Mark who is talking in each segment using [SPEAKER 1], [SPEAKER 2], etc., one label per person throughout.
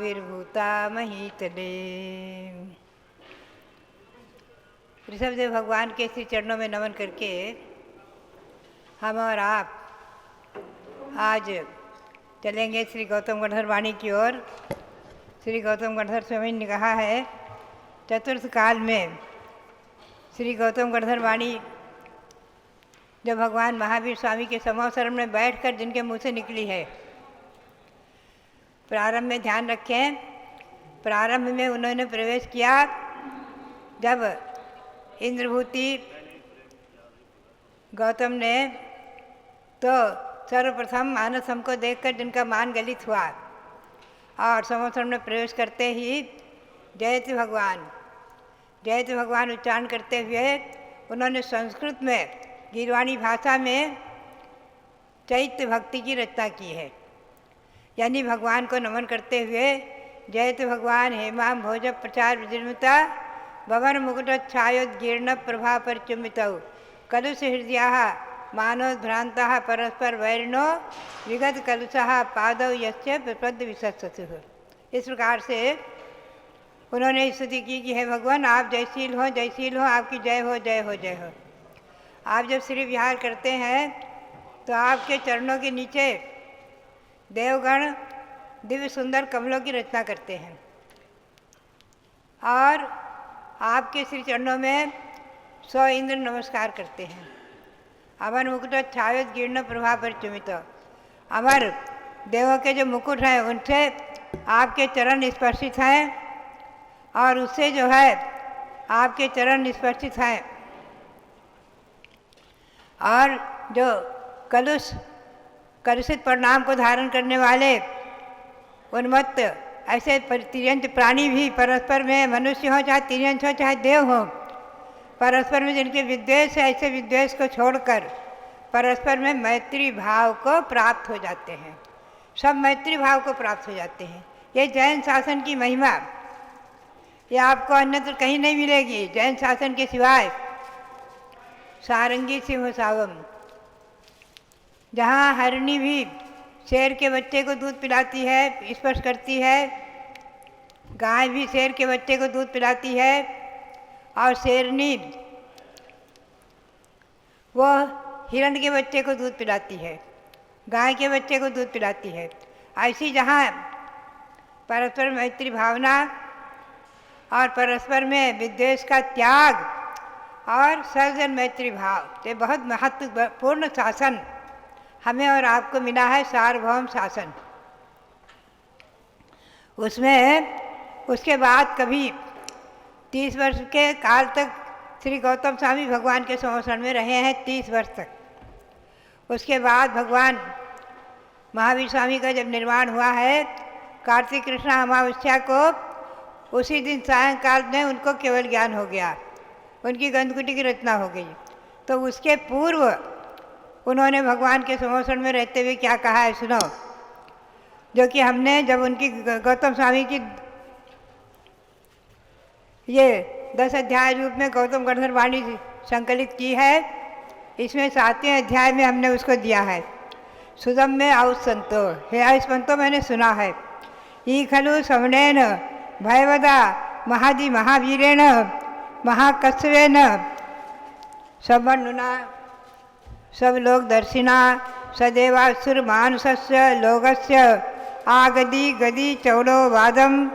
[SPEAKER 1] आविर्भूता महीतले। ऋषभदेव भगवान के श्री चरणों में नमन करके हम और आप आज चलेंगे श्री गौतम गणधर वाणी की ओर। श्री गौतम गणधर स्वामी ने कहा है, चतुर्थ काल में श्री गौतम गणधर वाणी जो भगवान महावीर स्वामी के समोसरण में बैठकर जिनके मुँह से निकली है। प्रारंभ में ध्यान रखें, प्रारंभ में उन्होंने प्रवेश किया जब इंद्रभूति गौतम ने तो सर्वप्रथम मानस हमको देखकर जिनका मान गलित हुआ और समोसरण में प्रवेश करते ही जयति भगवान उच्चारण करते हुए उन्होंने संस्कृत में गीरवाणी भाषा में चैत्य भक्ति की रचना की है। यानी भगवान को नमन करते हुए जयति भगवान हेमाम भोज प्रचार विजृंभिता भवन मुकुटच्छायोद्गीर्ण प्रभा परिचुम्बितौ कलुष हृदयाः मानोद्भ्रांताः परस्पर वैरिणो विगत कलुषः पादौ यस्य प्रपद्य विसत्सतुः। इस प्रकार से उन्होंने स्तुति की कि हे भगवान, आप जयशील हो, आपकी जय हो, जय हो, जय हो। आप जब श्री विहार करते हैं तो आपके चरणों के नीचे देवगण दिव्य सुंदर कमलों की रचना करते हैं और आपके श्री चरणों में 100 इंद्र नमस्कार करते हैं। अमर मुकुट छायोद्गीर्ण प्रभा परिचुम्बित, अमर देवों के जो मुकुट हैं उनसे आपके चरण स्पर्शित हैं और उससे जो है आपके चरण स्पर्शित हैं और जो कलुषित परिणाम को धारण करने वाले उन्मत्त ऐसे तिर्यंत प्राणी भी परस्पर में, मनुष्य हो चाहे तिर्यंत हो चाहे देव हो, परस्पर में जिनके विद्वेष है ऐसे विद्वेष को छोड़कर परस्पर में मैत्री भाव को प्राप्त हो जाते हैं। सब मैत्री भाव को प्राप्त हो जाते हैं। ये जैन शासन की महिमा, ये आपको अन्यत्र कहीं नहीं मिलेगी जैन शासन के सिवाय। सारंगी सिंह सावम, जहाँ हरिणी भी शेर के बच्चे को दूध पिलाती है, स्पर्श करती है, गाय भी शेर के बच्चे को दूध पिलाती है और शेरनी वो हिरण के बच्चे को दूध पिलाती है, गाय के बच्चे को दूध पिलाती है। ऐसी जहाँ परस्पर मैत्री भावना और परस्पर में विद्वेष का त्याग और सर्वजन मैत्री भाव, ये बहुत महत्वपूर्ण शासन हमें और आपको मिला है, सार्वभौम शासन। उसमें उसके बाद कभी 30 वर्ष के काल तक श्री गौतम स्वामी भगवान के समोसरण में रहे हैं, 30 वर्ष तक। उसके बाद भगवान महावीर स्वामी का जब निर्माण हुआ है, कार्तिक कृष्ण अमावस्या को, उसी दिन सायंकाल में उनको केवल ज्ञान हो गया, उनकी गंधकुटी की रचना हो गई। तो उसके पूर्व उन्होंने भगवान के समोसरण में रहते हुए क्या कहा है सुनो, जो कि हमने जब उनकी गौतम स्वामी की ये 10 अध्याय रूप में गौतम गणधर वाणी संकलित की है, इसमें 7वें अध्याय में हमने उसको दिया है। सुदम में आउस संतो, हे आयुष संतो मैंने सुना है, ई खलु श्रवणेन भयवदा महादि महावीरेण महाकस्वेन सबनुना सब लोग दर्शिना सदेवासुर मानुषस्य लोकस्य आगदी गदी चौलो वादम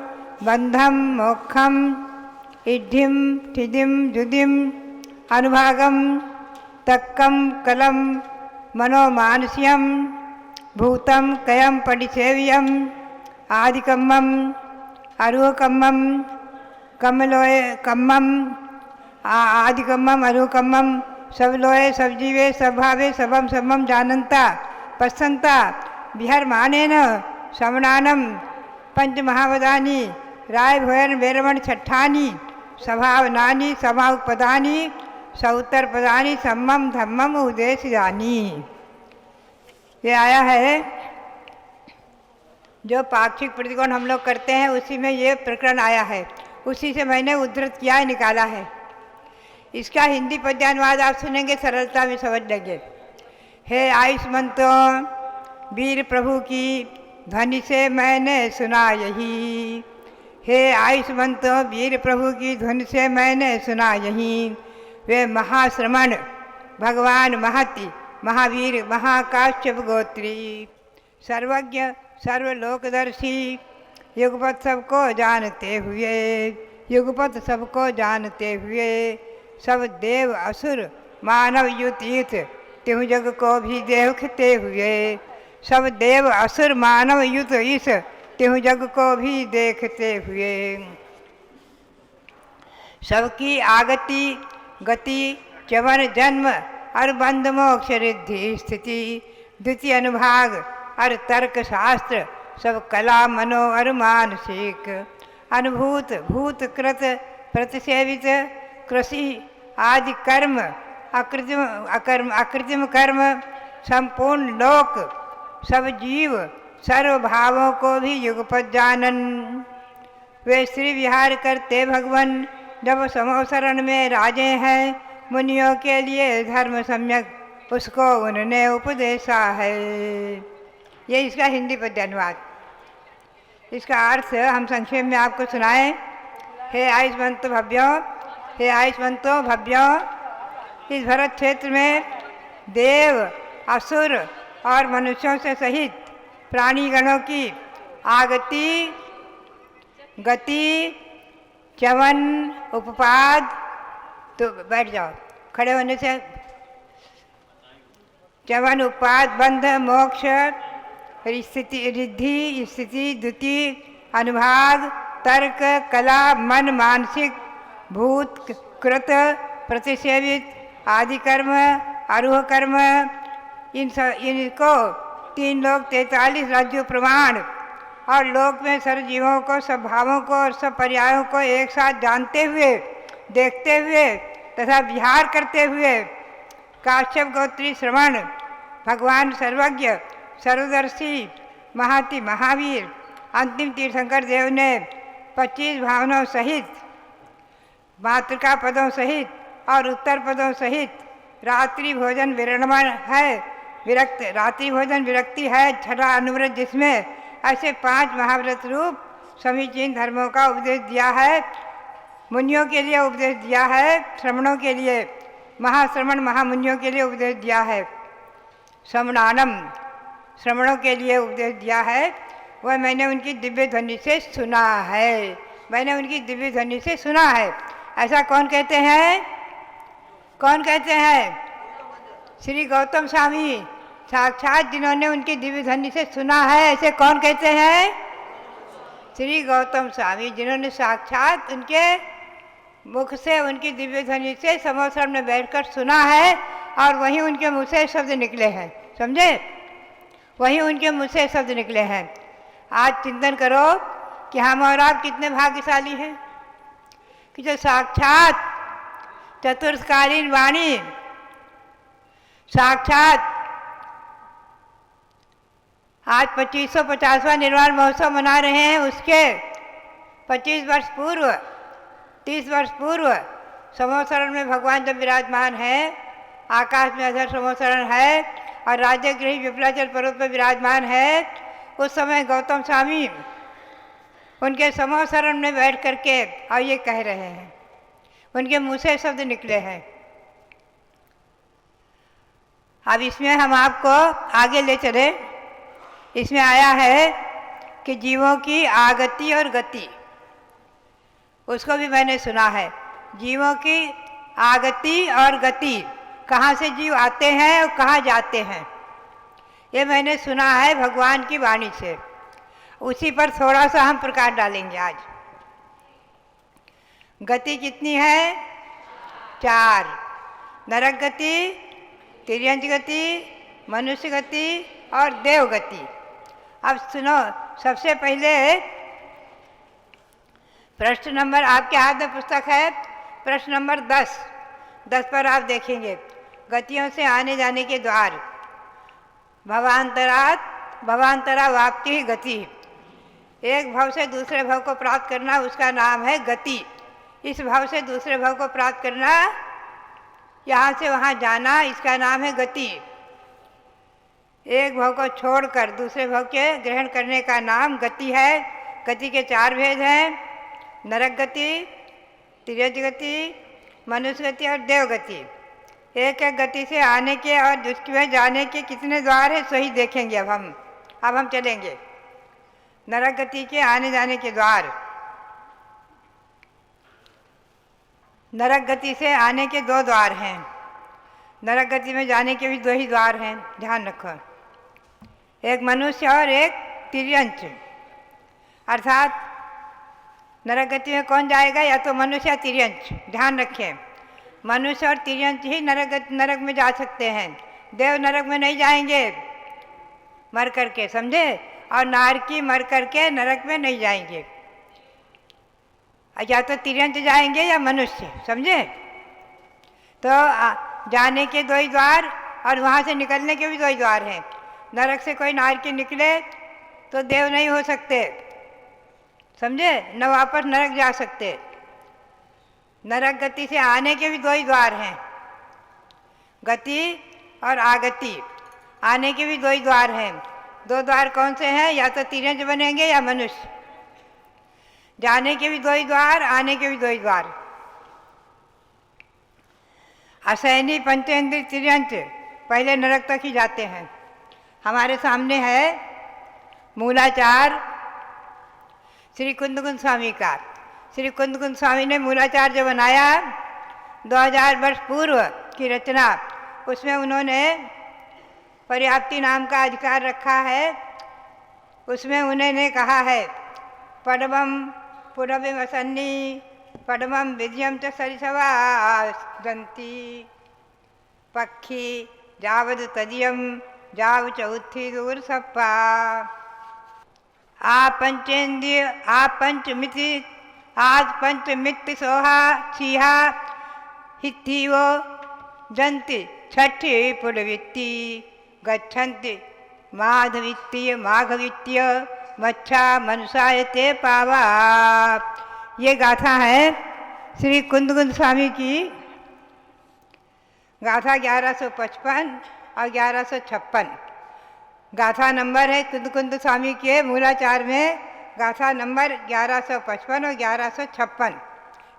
[SPEAKER 1] बंधम मोक्षम इड्ढिम ठिदिम जुदिम अनुभागम तक्कम कलम मनोमानस्यम भूतम कयम परिसेव्यम आदिकम्मम अरुहकम्मम कमलोय कम्मम आदिकम्मम अरुहकम्मम सब लोए सब जीवे सब भावे सबम सबम जानंता पसंता बिहार मानेन श्रवणानम पंच महावदानी राय भयन वेरमण छठानी स्वभावनानी समाव पदानी सौतर पदानी सम्मम धम्मम उदेश जानी। ये आया है जो पाक्षिक प्रतिकोण हम लोग करते हैं, उसी में ये प्रकरण आया है, उसी से मैंने उद्धृत किया है, निकाला है। इसका हिंदी पद्यानुवाद आप सुनेंगे, सरलता में समझ लेंगे। हे आयुष्मंतो वीर प्रभु की ध्वनि से मैंने सुना यही। हे आयुष्मंतो वीर प्रभु की ध्वनि से मैंने सुना यही। वे महाश्रमण भगवान महति महावीर महाकाश्यप गोत्री, सर्वज्ञ सर्वलोकदर्शी, युगपत सबको जानते हुए, युगपत सबको जानते हुए, सब देव असुर मानव युतीत त्यों जग को भी देखते हुए, सब देव असुर मानव युत इस त्यों जग को भी देखते हुए, सबकी आगति गति च्यवन जन्म और बंध मोक्ष रिद्धि स्थिति, द्वितीय अनुभाग और तर्क शास्त्र, सब कला मनो और मानसिक, अनुभूत भूत कृत प्रतिसेवित कृषि आदि कर्म अकृत्रिम कर्म, संपूर्ण लोक सब जीव सर्व भावों को भी युगपत जानन। वे श्री विहार करते भगवान जब समोसरण में राजे हैं, मुनियों के लिए धर्म सम्यक उसको उन्होंने उपदेशा है। ये इसका हिंदी पद्य अनुवाद। इसका अर्थ हम संक्षेप में आपको सुनाएं। हे आयुष्मंतो भव्यों, हे आयुष्मंतो भव्यों, इस भरत क्षेत्र में देव असुर और मनुष्यों से सहित प्राणीगणों की आगति गति च्यवन उपपाद, तो बैठ जाओ खड़े होने से, च्यवन उपपाद बंध मोक्ष स्थिति रिद्धि स्थिति द्युति अनुभाग तर्क कला मन मानसिक भूत कृत प्रतिसेवित आदि कर्म आरूह कर्म, इनको 3 लोक 43 राज्यों प्रमाण और लोक में सर्व जीवों को सब भावों को और सब पर्यायों को एक साथ जानते हुए देखते हुए तथा विहार करते हुए, काश्यप गोत्री श्रवण भगवान सर्वज्ञ सर्वदर्शी महति महावीर अंतिम तीर्थंकर देव ने 25 भावनाओं सहित मातृका पदों सहित और उत्तर पदों सहित रात्रि भोजन विरणमण है विरक्त, रात्रि भोजन विरक्ति है छठा अनुव्रत, जिसमें ऐसे 5 महाव्रत रूप समीचीन धर्मों का उपदेश दिया है। मुनियों के लिए उपदेश दिया है, श्रमणों के लिए महाश्रमण महामुनियों के लिए उपदेश दिया है, श्रमणानम श्रमणों के लिए उपदेश दिया है। वह मैंने उनकी दिव्य ध्वनि से सुना है, मैंने उनकी दिव्य ध्वनि से सुना है। ऐसा कौन कहते हैं? कौन कहते हैं? श्री गौतम स्वामी साक्षात जिन्होंने उनकी दिव्य ध्वनि से सुना है, ऐसे कौन कहते हैं? श्री गौतम स्वामी जिन्होंने साक्षात उनके मुख से उनकी दिव्य ध्वनि से समोसरण में बैठकर सुना है और वहीं उनके मुँह से शब्द निकले हैं। समझे? वहीं उनके मुँह से शब्द निकले हैं। आज चिंतन करो कि हम और आप कितने भाग्यशाली हैं कि जो साक्षात चतुर्थकालीन वाणी साक्षात आज 2550वां निर्वाण महोत्सव मना रहे हैं, उसके 25 वर्ष पूर्व 30 वर्ष पूर्व समोसरण में भगवान जब विराजमान है, आकाश में अधर समोसरण है और राज्यगृही विप्लाचल पर्वत पर विराजमान है, उस समय गौतम स्वामी उनके समोसरण में बैठ करके और ये कह रहे हैं, उनके मुँह से शब्द निकले हैं। अब इसमें हम आपको आगे ले चले। इसमें आया है कि जीवों की आगति और गति, उसको भी मैंने सुना है। जीवों की आगति और गति, कहाँ से जीव आते हैं और कहाँ जाते हैं, ये मैंने सुना है भगवान की वाणी से। उसी पर थोड़ा सा हम प्रकाश डालेंगे आज। गति कितनी है? 4। नरक गति, तिर्यंच गति, मनुष्य गति और देव गति। अब सुनो, सबसे पहले प्रश्न नंबर, आपके हाथ में पुस्तक है, प्रश्न नंबर 10 पर आप देखेंगे गतियों से आने जाने के द्वार। भवांतरा वाप्ति गति, एक भव से दूसरे भव को प्राप्त करना, उसका नाम है गति। इस भव से दूसरे भव को प्राप्त करना, यहाँ से वहाँ जाना, इसका नाम है गति। एक भाव को छोड़कर दूसरे भाव के ग्रहण करने का नाम गति है। गति के 4 भेद हैं, नरक गति, तिर्यज गति, मनुष्य गति और देव गति। एक एक गति से आने के और उसमें जाने के कितने द्वार है सही देखेंगे। अब हम चलेंगे नरक गति के आने जाने के द्वार। नरक गति से आने के 2 द्वार हैं, नरक गति में जाने के भी 2 ही द्वार हैं, ध्यान रखो। एक मनुष्य और एक तिर्यंच। अर्थात नरक गति में कौन जाएगा, या तो मनुष्य या तिर्यंच। ध्यान रखें, मनुष्य और तिर्यंच ही नरक में जा सकते हैं। देव नरक में नहीं जाएंगे मर करके, समझे। और नारकी मर करके नरक में नहीं जाएंगे, या तो तिर्यंच जाएंगे या मनुष्य, समझे। तो जाने के 2 ही द्वार और वहाँ से निकलने के भी 2 ही द्वार हैं। नरक से कोई नारकी निकले तो देव नहीं हो सकते, समझे, न वापस नरक जा सकते। नरक गति से आने के भी 2 ही द्वार हैं, गति और आगति। आने के भी 2 ही द्वार हैं। 2 द्वार कौन से हैं, या तो तिर्यंच बनेंगे या मनुष्य। जाने के भी 2 ही द्वार, आने के भी 2 ही द्वार। असैनी, पंचेंद्रिय, तिर्यंच पहले नरक तक ही जाते हैं। हमारे सामने है मूलाचार श्री कुंदकुंद स्वामी का। श्री कुंदकुंद स्वामी ने मूलाचार जो बनाया 2000 वर्ष पूर्व की रचना, उसमें उन्होंने पर्याप्ति नाम का अधिकार रखा है। उसमें उन्होंने कहा है पडमम पुरभिमसन्नी पडमम विद्यम च सरिसवा दंती पक्षी जावद तदियम जाव चौथी दूर सप्पा। आ पंचेन्द्रिय आ पंचमिति आज पंचमित्त सोहा सिहा हिथिवो जंति छठी पुलवित्ती गच्छन्ति माधवित्तीय माघवित्तीय मच्छा मनुषायते पावा। ये गाथा है श्री कुंदकुंद स्वामी की। गाथा 1155 और 1156 गाथा नंबर है। कुंदकुंद स्वामी के मूलाचार में गाथा नंबर 1155 और 1156।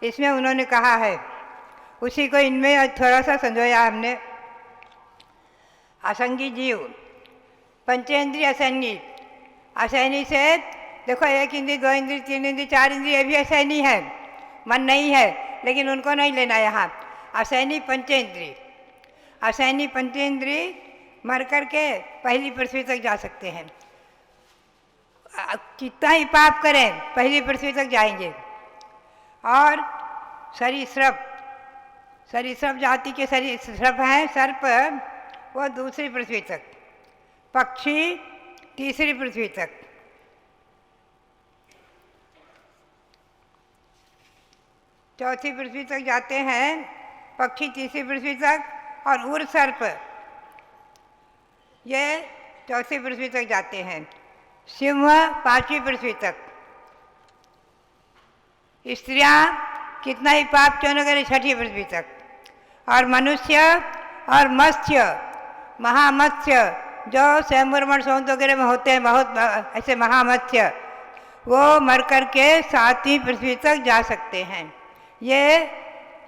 [SPEAKER 1] इसमें उन्होंने कहा है, उसी को इनमें थोड़ा सा संजोया हमने। असंगी जीव, पंचेंद्रिय असैनी। असैनी से देखो 1 इंद्रिय 2 इंद्रिय 3 इंद्रिय 4 इंद्रिय, ये भी असैनी है, मन नहीं है, लेकिन उनको नहीं लेना यहाँ। असैनी पंचेंद्रिय, असैनी पंचेंद्रिय मर कर के पहली पृथ्वी तक जा सकते हैं। कितना ही पाप करें पहली पृथ्वी तक जाएंगे। और सरीसृप, सरीसृप जाति के सरीसृप हैं सर्प, वो दूसरी पृथ्वी तक। पक्षी तीसरी पृथ्वी तक। चौथी पृथ्वी तक जाते हैं पक्षी, तीसरी पृथ्वी तक। और उर सर्प ये चौथी पृथ्वी तक जाते हैं। सिंह 5वीं पृथ्वी तक। स्त्रियां कितना ही पाप क्यों न करे 6ठी पृथ्वी तक। और मनुष्य और मत्स्य, महामत्स्य जो स्वयंवरमण सौंद वगैरह में होते हैं, बहुत ऐसे महामत्स्य, वो मर कर के 7वीं पृथ्वी तक जा सकते हैं। ये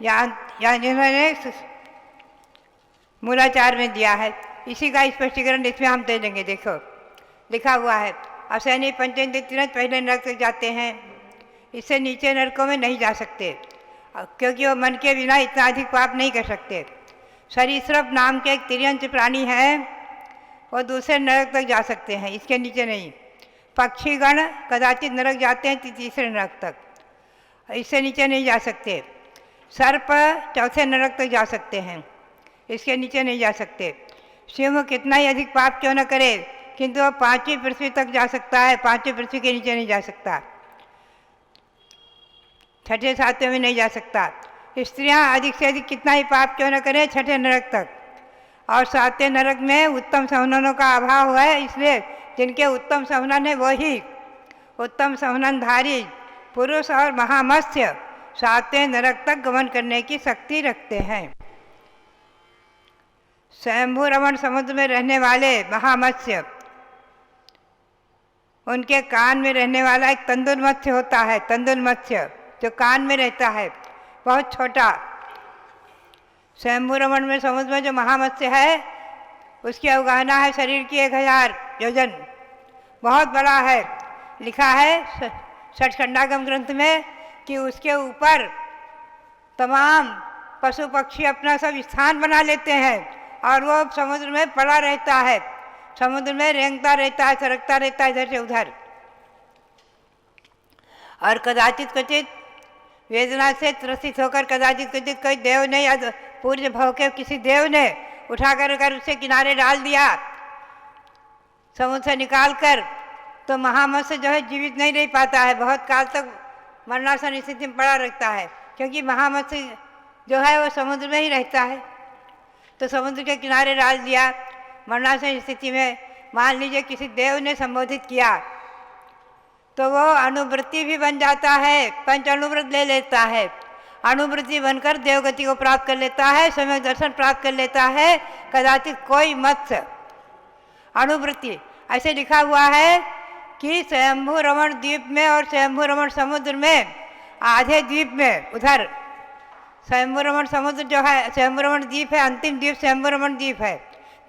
[SPEAKER 1] यहाँ जिन्होंने मूलाचार में दिया है, इसी का स्पष्टीकरण इसमें हम दे देंगे। देखो लिखा हुआ है, असैनी पंचेंद्रिय तिरंज पहले नरक तक जाते हैं, इससे नीचे नरकों में नहीं जा सकते, क्योंकि वो मन के बिना इतना अधिक पाप नहीं कर सकते। सरीसृप नाम के एक तिर्यंच प्राणी है, वो दूसरे नरक तक जा सकते हैं, इसके नीचे नहीं। पक्षीगण कदाचित नरक जाते हैं तीसरे नरक तक, इससे नीचे नहीं जा सकते। सर्प चौथे नरक तक जा सकते हैं, इसके नीचे नहीं जा सकते। सिंह कितना ही अधिक पाप क्यों न करे, किंतु वह 5वीं पृथ्वी तक जा सकता है, 5वीं पृथ्वी के नीचे नहीं जा सकता, 6ठे 7वें में नहीं जा सकता। स्त्रियां अधिक से अधिक कितना ही पाप क्यों न करें 6ठे नरक तक। और 7वें नरक में उत्तम संहननों का अभाव है, इसलिए जिनके उत्तम संहनन है वही उत्तम संहननधारी पुरुष और महामत्स्य 7वें नरक तक गमन करने की शक्ति रखते हैं। स्वयंभू रमण समुद्र में रहने वाले महामत्स्य, उनके कान में रहने वाला एक तंदुल मत्स्य होता है, तंदुल मत्स्य जो कान में रहता है, बहुत छोटा। स्वयंभू रमण में समुद्र में जो महामत्स्य है उसकी अवगाहना है शरीर की 1000 योजन, बहुत बड़ा है। लिखा है षटखंडागम ग्रंथ में कि उसके ऊपर तमाम पशु पक्षी अपना सब स्थान बना लेते हैं और वो समुद्र में पड़ा रहता है, समुद्र में रेंगता रहता है, सरकता रहता है इधर से उधर। और कदाचित क्वचित वेदना से त्रसित होकर कदाचित क्वचित कोई देव ने या पूर्व भव के किसी देव ने उठाकर अगर उसे किनारे डाल दिया समुद्र से निकाल कर, तो महामत्स्य जो है जीवित नहीं रह पाता है, बहुत काल तक मरणासन स्थिति में पड़ा रहता है, क्योंकि महामत्स्य जो है वो समुद्र में ही रहता है। तो समुद्र के किनारे डाल दिया मरणासन स्थिति में, मान लीजिए किसी देव ने संबोधित किया तो वो अनुवृत्ति भी बन जाता है, पंच अनुवृत्त ले लेता है, अनुवृत्ति बनकर देवगति को प्राप्त कर लेता है, सम्यक दर्शन प्राप्त कर लेता है। कदाचित कोई मत्स्य अनुवृत्ति, ऐसे लिखा हुआ है कि स्वयंभू रमण द्वीप में और स्वयंभू रमण समुद्र में, आधे द्वीप में उधर स्वयंभू रमण समुद्र जो है, स्वयंभू रमण द्वीप है, अंतिम द्वीप स्वयंभू रमण द्वीप है।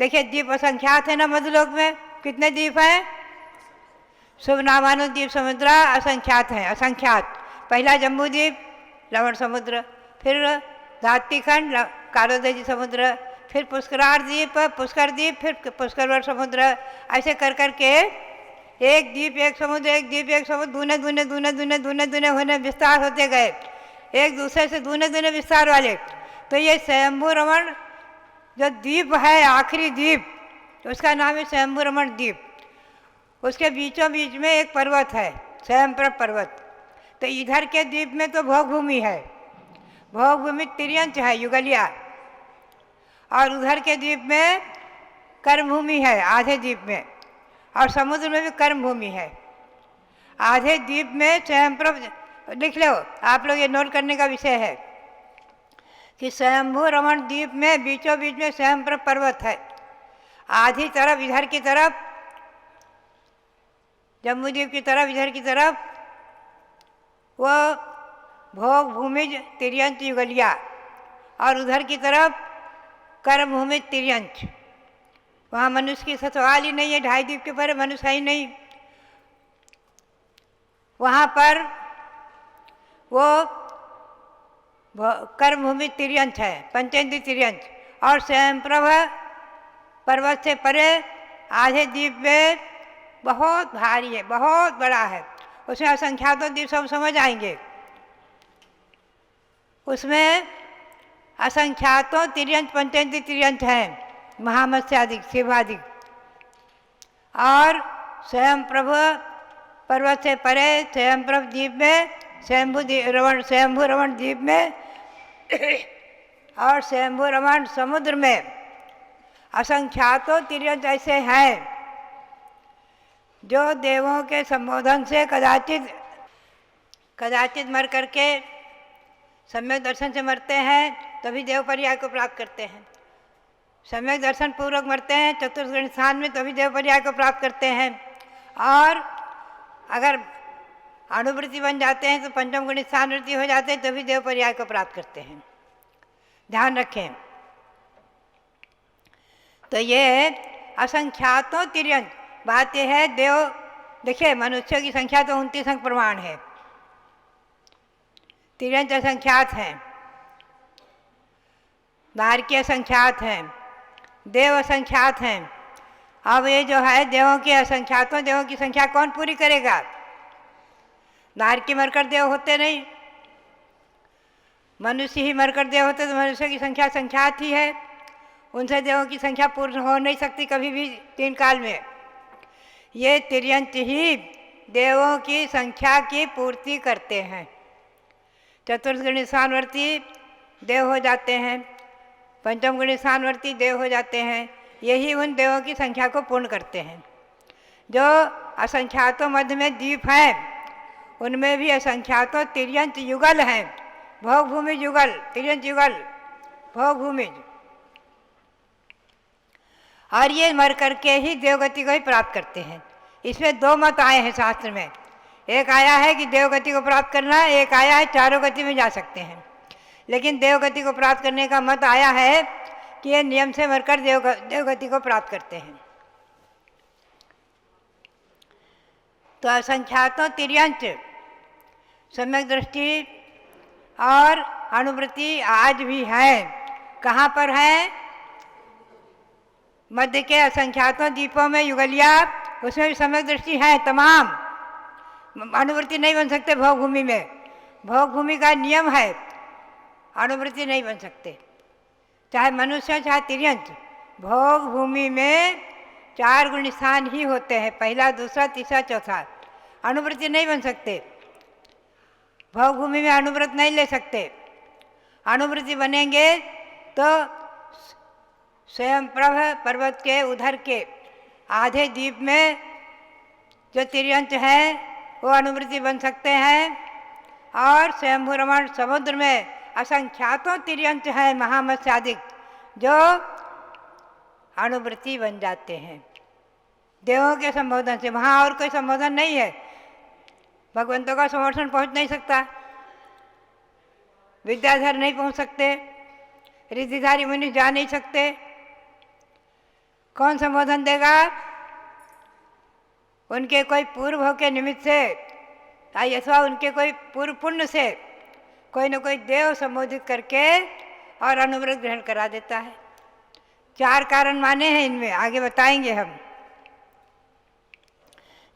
[SPEAKER 1] देखिए द्वीप असंख्यात है ना, मधुलोक में कितने द्वीप हैं? शुभ नामानु द्वीप समुद्र असंख्यात हैं, असंख्यात। पहला जम्बू द्वीप लवण समुद्र, फिर धात्रीखंड कालोदजी समुद्र, फिर पुष्करार द्वीप पुष्कर द्वीप, फिर पुष्करवर समुद्र, ऐसे कर करके एक द्वीप एक समुद्र, एक द्वीप एक समुद्र, दूने दूने दूने दूने दूने दूने होने विस्तार होते गए, एक दूसरे से दूने दूने विस्तार वाले। तो ये स्वयंभू रमण जो द्वीप है, आखिरी द्वीप, उसका नाम है स्वयंभू रमण द्वीप। उसके बीचों बीच में एक पर्वत है, स्वयंप्रभ पर्वत। तो इधर के द्वीप में तो भोग भूमि है, भोग भूमि तिर्यंच है, युगलिया, और उधर के द्वीप में कर्म भूमि है, आधे द्वीप में, और समुद्र में भी कर्म भूमि है। आधे द्वीप में स्वयंप्रभ, लिख लो आप लोग, ये नोट करने का विषय है कि स्वयंभू रमण द्वीप में बीचों बीच में स्वयंप्रभ पर्वत है। आधी तरफ इधर की तरफ जम्बू द्वीप की तरफ, इधर की तरफ वो भोग भूमिज तिर्यंच युगलिया, और उधर की तरफ कर्म भूमिज तिर्यंच। वहाँ मनुष्य की सवाल ही नहीं है, 2.5 द्वीप के पर मनुष्य है ही नहीं। वहाँ पर वो कर्म भूमि तिर्यंच है, पंचेंद्री तिर्यंच, और स्वयंप्रभ पर्वत से परे आधे द्वीप में बहुत भारी है, बहुत बड़ा है, उसमें असंख्यातों द्वीप सब समझ आएंगे। उसमें असंख्यातों तिर्यंच पंचेंद्री तिर्यंच हैं, महामत्स्यादिक शिवादिक, और स्वयंप्रभ पर्वत से परे स्वयंप्रभ द्वीप में, स्वयंभू रमण द्वीप में और स्वयंभू रमण समुद्र में असंख्यातों तिर्यंच ऐसे हैं जो देवों के संबोधन से कदाचित मर करके सम्यक दर्शन से मरते हैं, तभी देव पर्याय को प्राप्त करते हैं। सम्यक दर्शन पूर्वक मरते हैं चतुर्गण स्थान में, तभी देव पर्याय को प्राप्त करते हैं। और अगर अनुवृत्ति बन जाते हैं तो पंचम गुण स्थान वृत्ति हो जाते हैं, तभी देव पर्याय को प्राप्त करते हैं। ध्यान रखें। तो ये असंख्यातों तिर्यंच, बात यह है देव, देखिए मनुष्यों की संख्या तो 29 अंक प्रमाण है, तिर्यंच असंख्यात हैं, नारकी असंख्यात हैं, देव असंख्यात हैं। अब ये जो है देवों के असंख्यातों, देवों की संख्या कौन पूरी करेगा? नारकी मरकर देव होते नहीं, मनुष्य ही मरकर देव होते, तो मनुष्य की संख्या संख्यात ही है, उनसे देवों की संख्या पूर्ण हो नहीं सकती कभी भी 3 काल में। ये तिर्यंच ही देवों की संख्या की पूर्ति करते हैं। चतुर्गुण स्थानवर्ती देव हो जाते हैं, पंचम गुण स्थानवर्ती देव हो जाते हैं, यही उन देवों की संख्या को पूर्ण करते हैं। जो असंख्यातों मध्य में द्वीप हैं, उनमें भी असंख्यातों तिर्यंच युगल हैं, भोग भूमि युगल, तिर्यंच युगल, भोग भूमि। और ये मर करके ही देवगति को ही प्राप्त करते हैं। इसमें दो मत आए हैं शास्त्र में। एक आया है कि देवगति को प्राप्त करना, एक आया है चारों गति में जा सकते हैं। लेकिन देवगति को प्राप्त करने का मत आया है कि ये नियम से मरकर देवगति को प्राप्त करते हैं। तो असंख्यातों तिर्यंच सम्यक दृष्टि और अनुभूति आज भी है। कहाँ पर है? मध्य के असंख्यातों द्वीपों में युगलिया, उसमें भी सम्यक दृष्टि है तमाम। अनुभूति नहीं बन सकते भोगभूमि में, भोगभूमि का नियम है, अनुभूति नहीं बन सकते। चाहे मनुष्य चाहे तिर्यंच, भोगभूमि में 4 गुण स्थान ही होते हैं, पहला दूसरा तीसरा चौथा। अनुभूति नहीं बन सकते, भोगभूमि में अनुभूत नहीं ले सकते। अनुभूति बनेंगे तो स्वयं प्रभ पर्वत के उधर के आधे द्वीप में जो तिर्यंच है वो अनुभूति बन सकते हैं। और स्वयंभू रमण समुद्र में असंख्यातों तिर्यंच है महामत्स्यादिक, जो अनुभूति बन जाते हैं देवों के संबोधन से। वहाँ और कोई संबोधन नहीं है, भगवंतों का समर्थन पहुँच नहीं सकता, विद्याधर नहीं पहुँच सकते, रिद्धिधारी मुनि जा नहीं सकते। कौन संबोधन देगा? उनके कोई पूर्व भोग के निमित्त से अथवा उनके कोई पूर्व पुण्य से कोई न कोई देव संबोधित करके और अनुव्रत ग्रहण करा देता है। 4 कारण माने हैं इनमें, आगे बताएंगे हम।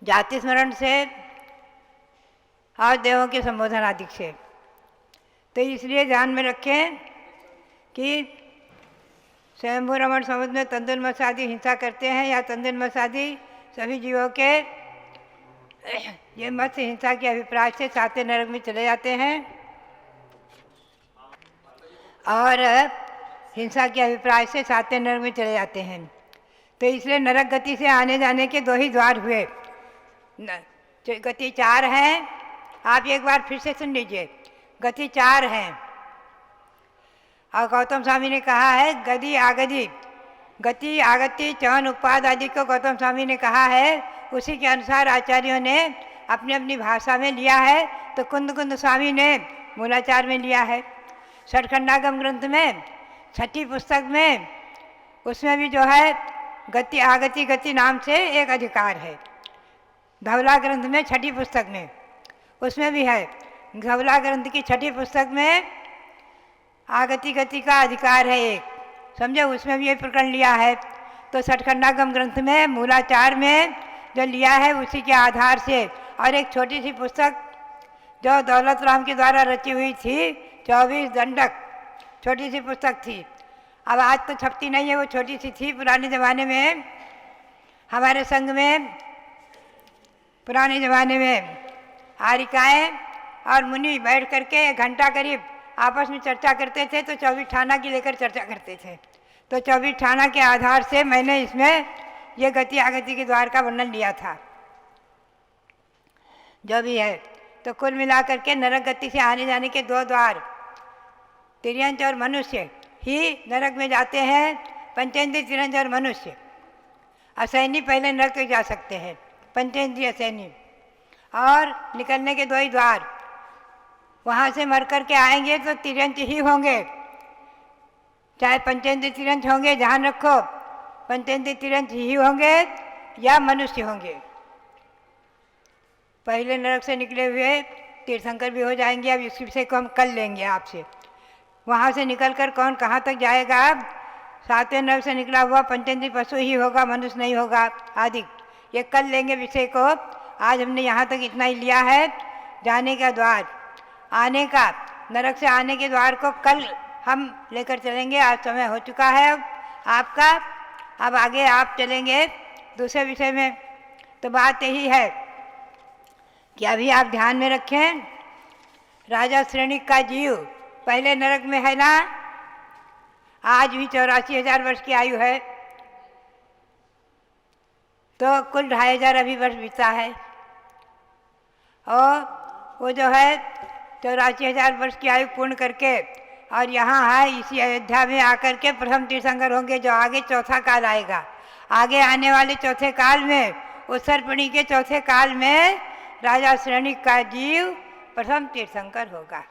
[SPEAKER 1] जाति स्मरण से और देवों के संबोधन आदि से। तो इसलिए ध्यान में रखें कि स्वयंभू रमण समुद्र में तंदुल मत्स्यादि हिंसा करते हैं, या तंदुल मत्स्यादि सभी जीवों के ये मत्स्य हिंसा के अभिप्राय से 7वें नरक में चले जाते हैं। और हिंसा के अभिप्राय से 7वें नरक में चले जाते हैं। तो इसलिए नरक गति से आने जाने के 2 ही द्वार हुए। गति 4 हैं, आप एक बार फिर से सुन लीजिए। गति 4 हैं और गौतम स्वामी ने कहा है गति आगति, गति आगति चवन उत्पाद आदि को गौतम स्वामी ने कहा है। उसी के अनुसार आचार्यों ने अपनी अपनी भाषा में लिया है। तो कुंद कुंद स्वामी ने मूलाचार में लिया है। षटखंडागम ग्रंथ में 6ठी पुस्तक में उसमें भी जो है गति आगति गति नाम से एक अधिकार है। धवला ग्रंथ में 6ठी पुस्तक में उसमें भी है। धवला ग्रंथ की 6ठी पुस्तक में आगति गति का अधिकार है एक, समझे, उसमें भी ये प्रकरण लिया है। तो षटखंडागम ग्रंथ में मूलाचार में जो लिया है उसी के आधार से, और एक छोटी सी पुस्तक जो दौलत राम के द्वारा रची हुई थी 24 दंडक, छोटी सी पुस्तक थी। अब आज तो छपती नहीं है, वो छोटी सी थी। पुराने ज़माने में हमारे संघ में, पुराने ज़माने में आरिकाएँ और मुनि बैठ करके 1 घंटा करीब आपस में चर्चा करते थे। तो 24 ठाना की लेकर चर्चा करते थे। तो 24 ठाना के आधार से मैंने इसमें ये गति आगति के द्वार का वर्णन लिया था जो भी है। तो कुल मिलाकर के नरक गति से आने जाने के 2 द्वार, तिर्यंच और मनुष्य ही नरक में जाते हैं। पंचेंद्रिय तिर्यंच और मनुष्य। असैनी पहले नरक में जा सकते हैं, पंचेंद्रिय असैनी। और निकलने के 2 ही द्वार, वहाँ से मर कर के आएंगे तो तिर्यंच ही होंगे, चाहे पंचेंद्रिय तिर्यंच होंगे, ध्यान रखो, पंचेंद्रिय तिर्यंच ही होंगे या मनुष्य होंगे। पहले नरक से निकले हुए तीर्थंकर भी हो जाएंगे। अब इस विषय को हम कल लेंगे आपसे। वहाँ से निकलकर कौन कहाँ तक जाएगा? 7वें नरक से निकला हुआ पंचेंद्रिय पशु ही होगा, मनुष्य नहीं होगा आदि। ये कल लेंगे विषय को। आज हमने यहाँ तक इतना ही लिया है। जाने का द्वार, आने का, नरक से आने के द्वार को कल हम लेकर चलेंगे। आज समय हो चुका है अब आपका। अब आगे आप चलेंगे दूसरे विषय में। तो बात यही है कि अभी आप ध्यान में रखें, राजा श्रेणी का जीव पहले नरक में है ना। आज भी 84,000 वर्ष की आयु है, तो कुल 2,500 अभी वर्ष बीता है। और वो जो है 84,000 वर्ष की आयु पूर्ण करके और यहाँ है इसी अयोध्या में आकर के प्रथम तीर्थंकर होंगे, जो आगे चौथा काल आएगा। आगे आने वाले चौथे काल में, उत्सर्पिणी के चौथे काल में राजा श्रेणिक का जीव प्रथम तीर्थंकर होगा।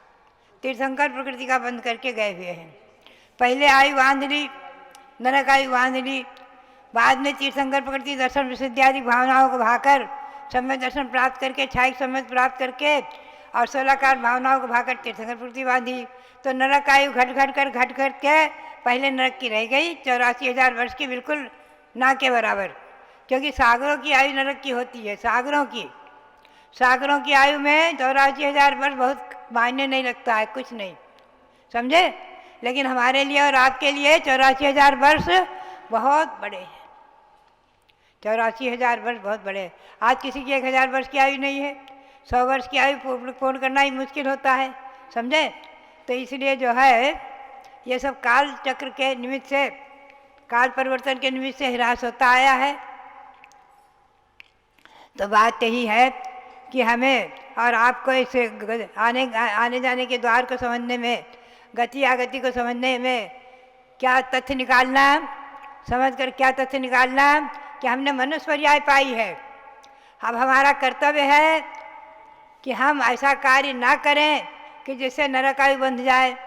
[SPEAKER 1] तीर्थंकर प्रकृति का बंद करके गए हुए हैं। पहले आयु बांध ली, नरक आयु बांध ली, बाद में तीर्थंकर प्रकृति दर्शन विशुद्धियादि भावनाओं को भाकर सम्यक दर्शन प्राप्त करके, छायिक सम्यक प्राप्त करके और 16 कार भावनाओं को भाकर तीर्थंकर प्रकृति बांधी। तो नरक आयु घट घट के पहले नरक की रह गई 84,000 वर्ष की, बिल्कुल ना के बराबर, क्योंकि सागरों की आयु नरक की होती है। सागरों की आयु में 84,000 वर्ष बहुत मायने नहीं लगता है, कुछ नहीं, समझे। लेकिन हमारे लिए और आपके लिए 84,000 वर्ष बहुत बड़े हैं। 84,000 वर्ष बहुत बड़े हैं। आज किसी की 1,000 वर्ष की आयु नहीं है, 100 वर्ष की आयु पूर्ण करना ही मुश्किल होता है, समझे। तो इसलिए जो है ये सब काल चक्र के निमित्त से, काल परिवर्तन के निमित्त से ह्रास होता आया है। तो बात यही है कि हमें और आपको इस आने जाने के द्वार को समझने में, गति आगति को समझने में क्या तथ्य निकालना, समझ कर क्या तथ्य निकालना कि हमने मनुष्य पर्याय पाई है। अब हमारा कर्तव्य है कि हम ऐसा कार्य ना करें कि जिससे नरक आयु बंध जाए,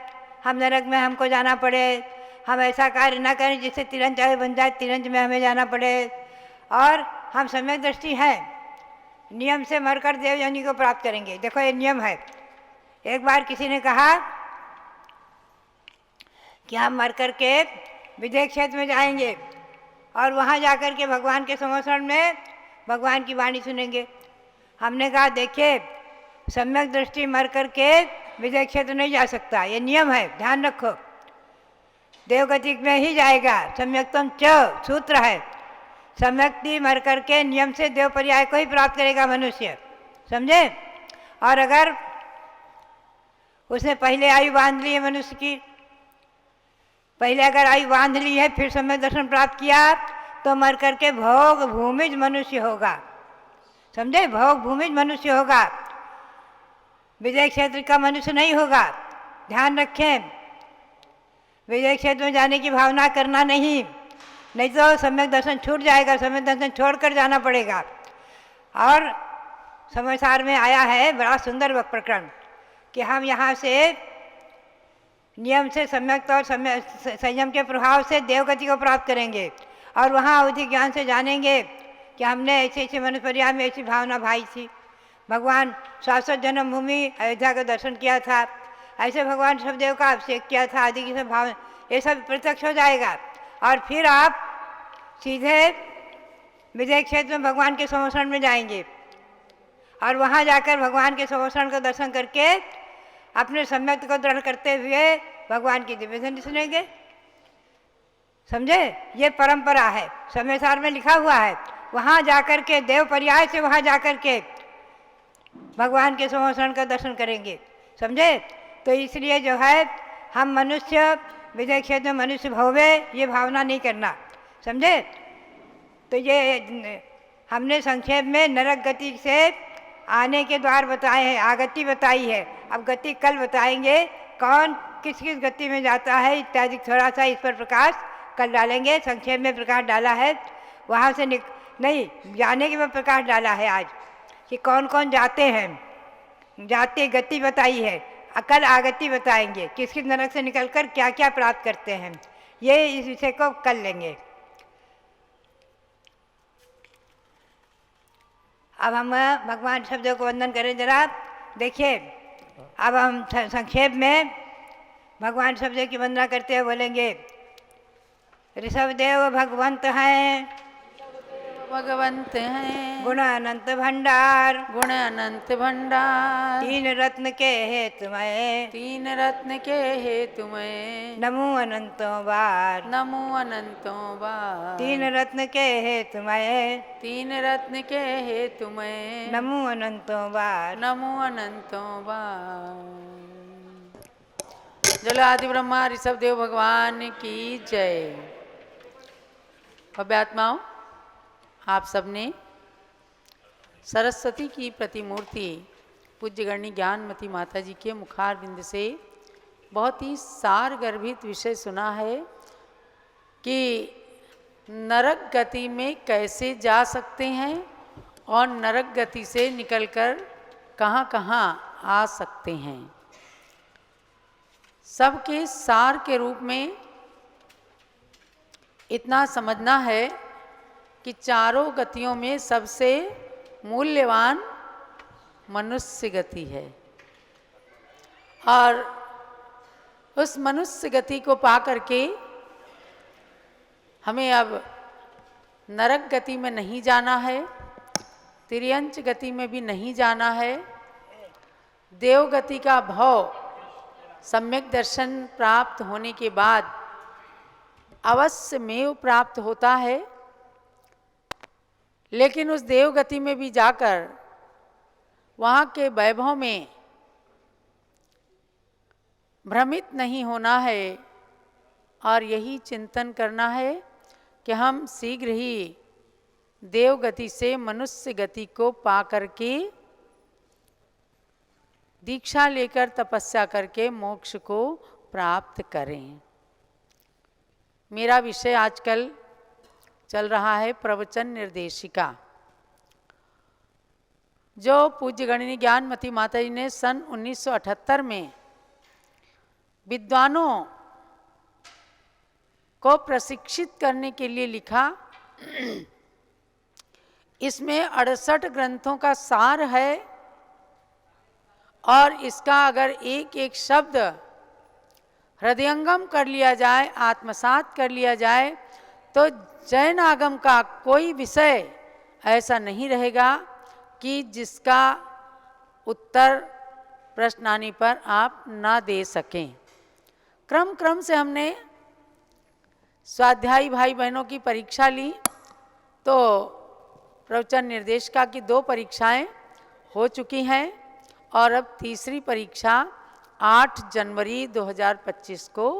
[SPEAKER 1] हम नरक में हमको जाना पड़े। हम ऐसा कार्य ना करें जिससे तिरंज आयु बन जाए, तिरंज में हमें जाना पड़े। और हम सम्यक दृष्टि हैं, नियम से मरकर देव योनि को प्राप्त करेंगे। देखो ये नियम है। एक बार किसी ने कहा कि हम मर कर के विदेह क्षेत्र में जाएंगे और वहाँ जाकर के भगवान के समोषण में भगवान की वाणी सुनेंगे। हमने कहा देखिए, सम्यक दृष्टि मर कर के विदेह क्षेत्र नहीं जा सकता, ये नियम है, ध्यान रखो। देवगति में ही जाएगा, सम्यक्तम च सूत्र है। सम्यक्ति मर करके नियम से देव पर्याय को ही प्राप्त करेगा मनुष्य, समझे। और अगर उसने पहले आयु बांध ली है मनुष्य की, पहले अगर आयु बांध ली है फिर सम्यक दर्शन प्राप्त किया, तो मर करके भोग भूमिज मनुष्य होगा, समझे। भोग भूमिज मनुष्य होगा, विजय क्षेत्र का मनुष्य नहीं होगा। ध्यान रखें, विजय क्षेत्र में जाने की भावना करना नहीं तो सम्यक दर्शन छूट जाएगा, सम्यक दर्शन छोड़कर जाना पड़ेगा। और समाचार में आया है बड़ा सुंदर प्रकरण कि हम यहाँ से नियम से सम्यक और संयम के प्रभाव से देवगति को प्राप्त करेंगे और वहाँ अवधि ज्ञान से जानेंगे कि हमने ऐसे ऐसे मनुष्य पर्याय में ऐसी भावना भाई थी। भगवान शाश्वत जन्म भूमि अयोध्या का दर्शन किया था, ऐसे भगवान सब देव का अभिषेक किया था, आदि की सब भावना, ये सब प्रत्यक्ष हो जाएगा। और फिर आप सीधे विजय क्षेत्र में भगवान के समोषण में जाएंगे और वहाँ जाकर भगवान के समोषण का दर्शन करके अपने सम्यक को दृढ़ करते हुए भगवान की दिव्य ध्वनि सुनेंगे, समझे। ये परंपरा है, समयसार में लिखा हुआ है। वहाँ जाकर के देव पर्याय से वहाँ जाकर के भगवान के समोषण का दर्शन करेंगे, समझे। तो इसलिए जो है हम मनुष्य विजय क्षेत्र में मनुष्य भवे ये भावना नहीं करना, समझे। तो ये हमने संक्षेप में नरक गति से आने के द्वार बताए हैं, आगति बताई है। अब गति कल बताएंगे, कौन किस किस गति में जाता है इत्यादि, थोड़ा सा इस पर प्रकाश कल डालेंगे। संक्षेप में प्रकाश डाला है, वहाँ से नहीं जाने के बाद प्रकाश डाला है आज कि कौन कौन जाते हैं, जाते गति बताई है। कल आगति बताएंगे, किस किस नरक से निकलकर क्या क्या प्राप्त करते हैं, ये इस विषय को कल लेंगे। अब हम भगवान शब्दों को वंदन करें जरा। देखिए, अब हम संक्षेप में भगवान शब्दों की वंदना करते हुए बोलेंगे, ऋषभदेव भगवंत हैं,
[SPEAKER 2] भगवंत हैं,
[SPEAKER 1] गुण अनंत भंडार,
[SPEAKER 2] गुण अनंत भंडार,
[SPEAKER 1] तीन रत्न के हेतुमय,
[SPEAKER 2] तीन रत्न के हेतुमय,
[SPEAKER 1] नमो अनंतों बार,
[SPEAKER 2] नमो अनंतों बार,
[SPEAKER 1] तीन रत्न के हेतुमय,
[SPEAKER 2] तीन रत्न के हेतुमय,
[SPEAKER 1] नमो अनंतों बार,
[SPEAKER 2] नमो अनंतों बार। जल आदि ब्रह्मा ऋषभ देव भगवान की जय। भव्यात्माओं, आप सबने सरस्वती की प्रतिमूर्ति पूज्य गणनी ज्ञानमती माता जी के मुखारविंद से बहुत ही सार गर्भित विषय सुना है कि नरक गति में कैसे जा सकते हैं और नरक गति से निकलकर कहाँ कहाँ आ सकते हैं। सबके सार के रूप में इतना समझना है कि चारों गतियों में सबसे मूल्यवान मनुष्य गति है, और उस मनुष्य गति को पा करके हमें अब नरक गति में नहीं जाना है, तिर्यंच गति में भी नहीं जाना है। देव गति का भाव सम्यक दर्शन प्राप्त होने के बाद अवश्य में प्राप्त होता है, लेकिन उस देव गति में भी जाकर वहाँ के वैभव में भ्रमित नहीं होना है और यही चिंतन करना है कि हम शीघ्र ही देव गति से मनुष्य गति को पा करके दीक्षा लेकर तपस्या करके मोक्ष को प्राप्त करें। मेरा विषय आजकल चल रहा है प्रवचन निर्देशिका, जो पूज्य गणिनी ज्ञानमती माता जी ने सन 1978 में विद्वानों को प्रशिक्षित करने के लिए लिखा। इसमें 68 ग्रंथों का सार है और इसका अगर एक एक शब्द हृदयंगम कर लिया जाए, आत्मसात कर लिया जाए, तो जैन आगम का कोई विषय ऐसा नहीं रहेगा कि जिसका उत्तर प्रश्न आने पर आप ना दे सकें। क्रम क्रम से हमने स्वाध्यायी भाई बहनों की परीक्षा ली, तो प्रवचन निर्देशिका की 2 परीक्षाएं हो चुकी हैं और अब तीसरी परीक्षा 8 जनवरी 2025 को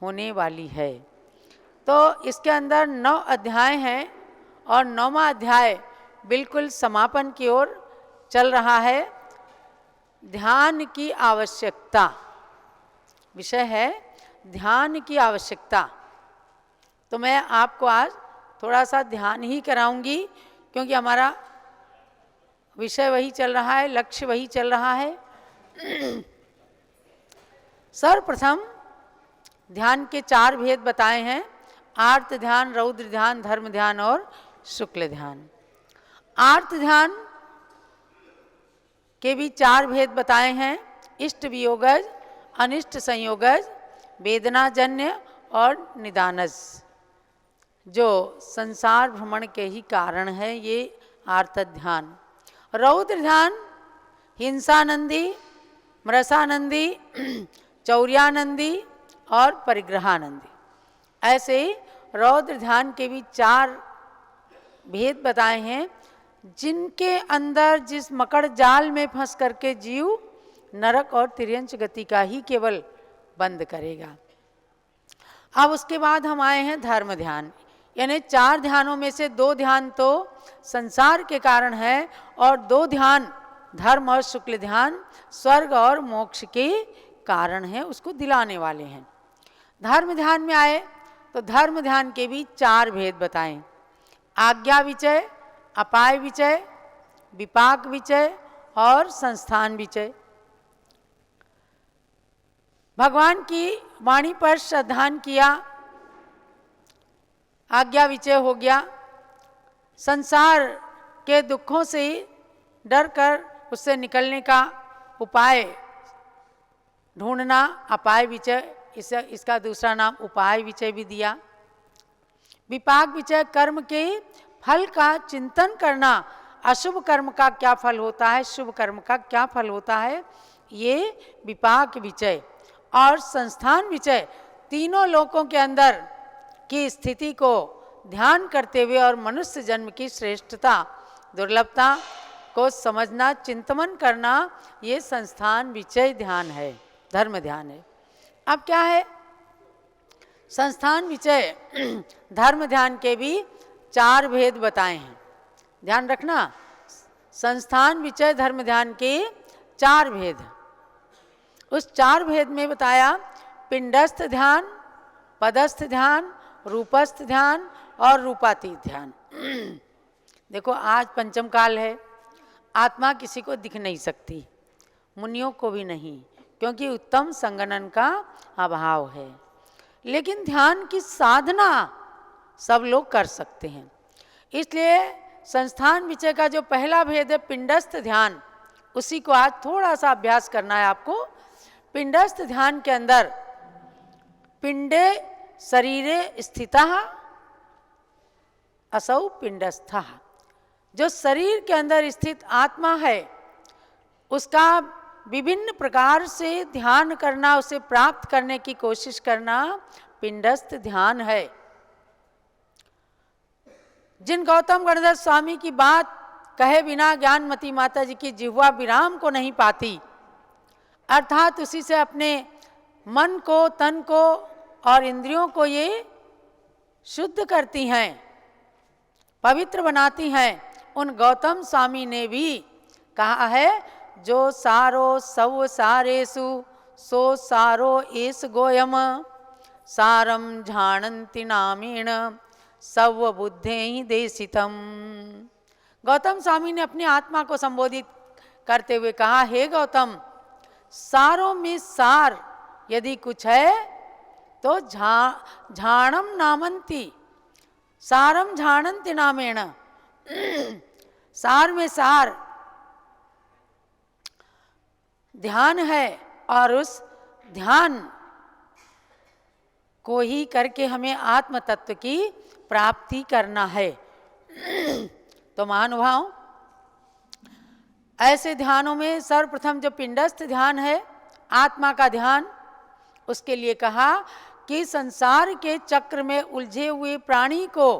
[SPEAKER 2] होने वाली है। तो इसके अंदर 9 अध्याय हैं और 9वां अध्याय बिल्कुल समापन की ओर चल रहा है। ध्यान की आवश्यकता विषय है, ध्यान की आवश्यकता। तो मैं आपको आज थोड़ा सा ध्यान ही कराऊंगी, क्योंकि हमारा विषय वही चल रहा है, लक्ष्य वही चल रहा है। सर्वप्रथम ध्यान के 4 भेद बताए हैं: आर्त ध्यान, रौद्र ध्यान, धर्म ध्यान और शुक्ल ध्यान। आर्त ध्यान के भी 4 भेद बताए हैं: इष्ट वियोगज, अनिष्ट संयोगज, वेदनाजन्य और निदानज, जो संसार भ्रमण के ही कारण है ये आर्त ध्यान। रौद्र ध्यान हिंसानंदी, मृषानंदी, चौर्यानंदी और परिग्रहानंदी, ऐसे रौद्र ध्यान के भी 4 भेद बताए हैं, जिनके अंदर जिस मकड़ जाल में फंस करके जीव नरक और तिर्यंच गति का ही केवल बंद करेगा। अब उसके बाद हम आए हैं धर्म ध्यान, यानी 4 ध्यानों में से 2 ध्यान तो संसार के कारण है और 2 ध्यान धर्म और शुक्ल ध्यान स्वर्ग और मोक्ष के कारण है, उसको दिलाने वाले हैं। धर्म ध्यान में आए तो धर्म ध्यान के भी 4 भेद बताएं: आज्ञा विचय, अपाय विचय, विपाक विचय और संस्थान विचय। भगवान की वाणी पर श्रद्धान किया, आज्ञा विचय हो गया। संसार के दुखों से डर कर उससे निकलने का उपाय ढूंढना, अपाय विचय, इसका दूसरा नाम उपाय विचय भी दिया। विपाक विचय, कर्म के फल का चिंतन करना, अशुभ कर्म का क्या फल होता है, शुभ कर्म का क्या फल होता है, ये विपाक विचय। और संस्थान विचय, तीनों लोकों के अंदर की स्थिति को ध्यान करते हुए और मनुष्य जन्म की श्रेष्ठता दुर्लभता को समझना, चिंतन करना, ये संस्थान विचय ध्यान है, धर्म ध्यान है। अब क्या है संस्थान विचय धर्म ध्यान के भी 4 भेद बताए हैं, ध्यान रखना। संस्थान विचय धर्म ध्यान के 4 भेद, उस 4 भेद में बताया पिंडस्थ ध्यान, पदस्थ ध्यान, रूपस्थ ध्यान और रूपातीत ध्यान। देखो आज पंचम काल है, आत्मा किसी को दिख नहीं सकती, मुनियों को भी नहीं, क्योंकि उत्तम संगनन का अभाव है। लेकिन ध्यान की साधना सब लोग कर सकते हैं। इसलिए संस्थान विषय का जो पहला भेद है पिंडस्थ ध्यान, उसी को आज थोड़ा सा अभ्यास करना है आपको। पिंडस्थ ध्यान के अंदर पिंडे शरीरे स्थितः असौ पिंडस्थः, जो शरीर के अंदर स्थित आत्मा है उसका विभिन्न प्रकार से ध्यान करना, उसे प्राप्त करने की कोशिश करना पिंडस्थ ध्यान है। जिन गौतम गणधर स्वामी की बात कहे बिना ज्ञानमती माता जी की जिह्वा विराम को नहीं पाती, अर्थात उसी से अपने मन को, तन को और इंद्रियों को ये शुद्ध करती हैं, पवित्र बनाती हैं, उन गौतम स्वामी ने भी कहा है जो सारो सव सारेषु सो सारो एस गोयम सारम झाणंति नामेण सव बुद्धे ही देशितम। गौतम स्वामी ने अपनी आत्मा को संबोधित करते हुए कहा, हे गौतम, सारों में सार यदि कुछ है तो झाणम नामंती, सारम झाणंति नामेण, सार में सार ध्यान है और उस ध्यान को ही करके हमें आत्म तत्व की प्राप्ति करना है। तो महानुभाव, ऐसे ध्यानों में सर्वप्रथम जो पिंडस्थ ध्यान है, आत्मा का ध्यान, उसके लिए कहा कि संसार के चक्र में उलझे हुए प्राणी को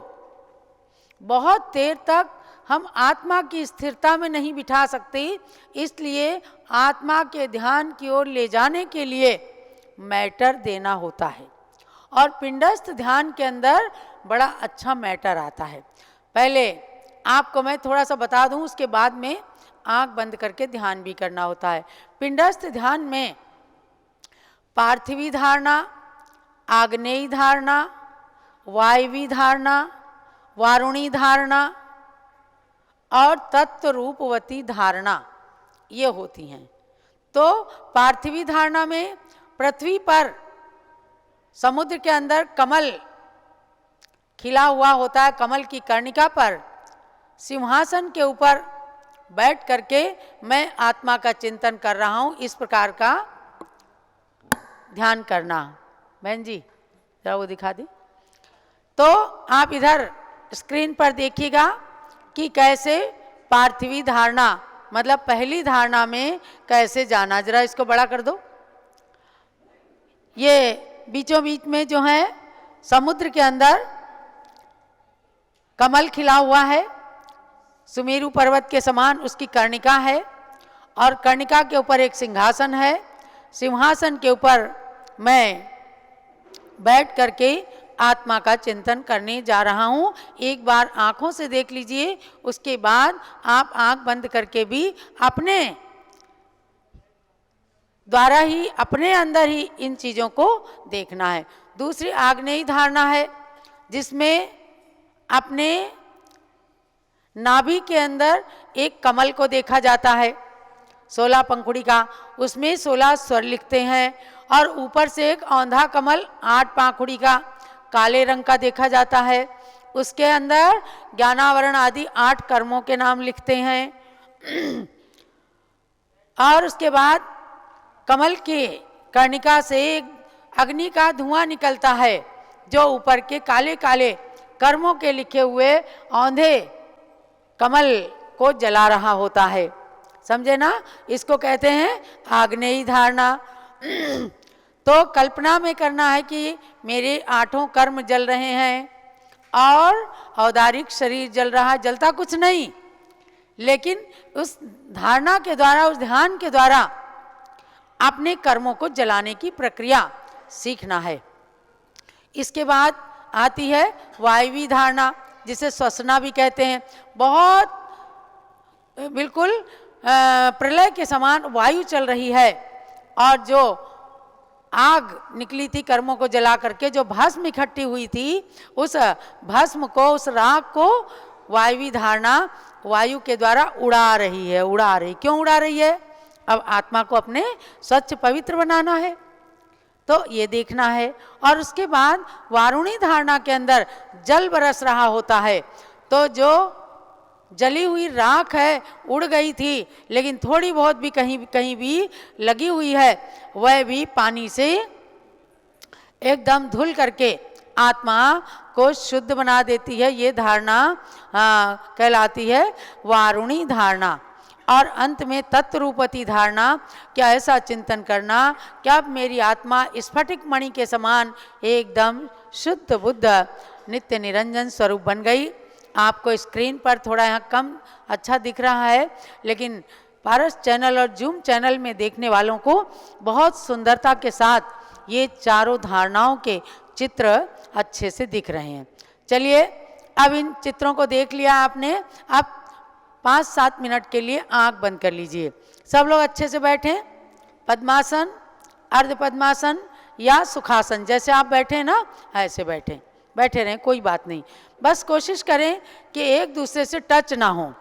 [SPEAKER 2] बहुत देर तक हम आत्मा की स्थिरता में नहीं बिठा सकते, इसलिए आत्मा के ध्यान की ओर ले जाने के लिए मैटर देना होता है। और पिंडस्थ ध्यान के अंदर बड़ा अच्छा मैटर आता है। पहले आपको मैं थोड़ा सा बता दूं, उसके बाद में आंख बंद करके ध्यान भी करना होता है। पिंडस्थ ध्यान में पार्थिवी धारणा, आग्नेयी धारणा, वायवी धारणा, वारुणी धारणा और तत्व रूपवती धारणा ये होती हैं। तो पार्थिवी धारणा में पृथ्वी पर समुद्र के अंदर कमल खिला हुआ होता है, कमल की कर्णिका पर सिंहासन के ऊपर बैठ करके मैं आत्मा का चिंतन कर रहा हूँ, इस प्रकार का ध्यान करना। बहन जी जरा वो दिखा दी। तो आप इधर स्क्रीन पर देखिएगा कि कैसे पार्थिवी धारणा, मतलब पहली धारणा में कैसे जाना। जरा इसको बड़ा कर दो। ये बीचों बीच में जो है समुद्र के अंदर कमल खिला हुआ है, सुमेरु पर्वत के समान उसकी कर्णिका है और कर्णिका के ऊपर एक सिंहासन है। सिंहासन के ऊपर मैं बैठ करके आत्मा का चिंतन करने जा रहा हूँ। एक बार आँखों से देख लीजिए, उसके बाद आप आँख बंद करके भी अपने द्वारा ही, अपने अंदर ही इन चीज़ों को देखना है। दूसरी आग्नेयी धारणा है, जिसमें अपने नाभि के अंदर एक कमल को देखा जाता है, 16 पंखुड़ी का, उसमें 16 स्वर लिखते हैं और ऊपर से एक औंधा कमल 8 पाखुड़ी का काले रंग का देखा जाता है। उसके अंदर ज्ञानावरण आदि 8 कर्मों के नाम लिखते हैं। और उसके बाद कमल के कर्णिका से अग्नि का धुआं निकलता है, जो ऊपर के काले काले कर्मों के लिखे हुए औंधे कमल को जला रहा होता है। समझे ना? इसको कहते हैं आग्नेयी धारणा। तो कल्पना में करना है कि मेरे 8 कर्म जल रहे हैं और औदारिक शरीर जल रहा है। जलता कुछ नहीं, लेकिन उस धारणा के द्वारा, उस ध्यान के द्वारा अपने कर्मों को जलाने की प्रक्रिया सीखना है। इसके बाद आती है वायवी धारणा, जिसे श्वसना भी कहते हैं। बहुत बिल्कुल प्रलय के समान वायु चल रही है और जो आग निकली थी कर्मों को जला करके, जो भस्म इकट्ठी हुई थी, उस भस्म को, उस राख को वायवी धारणा वायु के द्वारा उड़ा रही है, उड़ा रही। क्यों उड़ा रही है? अब आत्मा को अपने स्वच्छ पवित्र बनाना है, तो ये देखना है। और उसके बाद वारुणी धारणा के अंदर जल बरस रहा होता है, तो जो जली हुई राख है उड़ गई थी, लेकिन थोड़ी बहुत भी कहीं कहीं भी लगी हुई है, वह भी पानी से एकदम धुल करके आत्मा को शुद्ध बना देती है। ये धारणा कहलाती है वारुणी धारणा। और अंत में तत्वरूपति धारणा, क्या ऐसा चिंतन करना कि अब मेरी आत्मा स्फटिक मणि के समान एकदम शुद्ध बुद्ध नित्य निरंजन स्वरूप बन गई। आपको स्क्रीन पर थोड़ा यहाँ कम अच्छा दिख रहा है, लेकिन पारस चैनल और जूम चैनल में देखने वालों को बहुत सुंदरता के साथ ये चारों धारणाओं के चित्र अच्छे से दिख रहे हैं। चलिए, अब इन चित्रों को देख लिया आपने, अब 5-7 मिनट के लिए आंख बंद कर लीजिए। सब लोग अच्छे से बैठें, पद्मासन, अर्ध पद्मासन या सुखासन, जैसे आप बैठे ना ऐसे बैठें, बैठे रहें, कोई बात नहीं। बस कोशिश करें कि एक दूसरे से टच ना हो,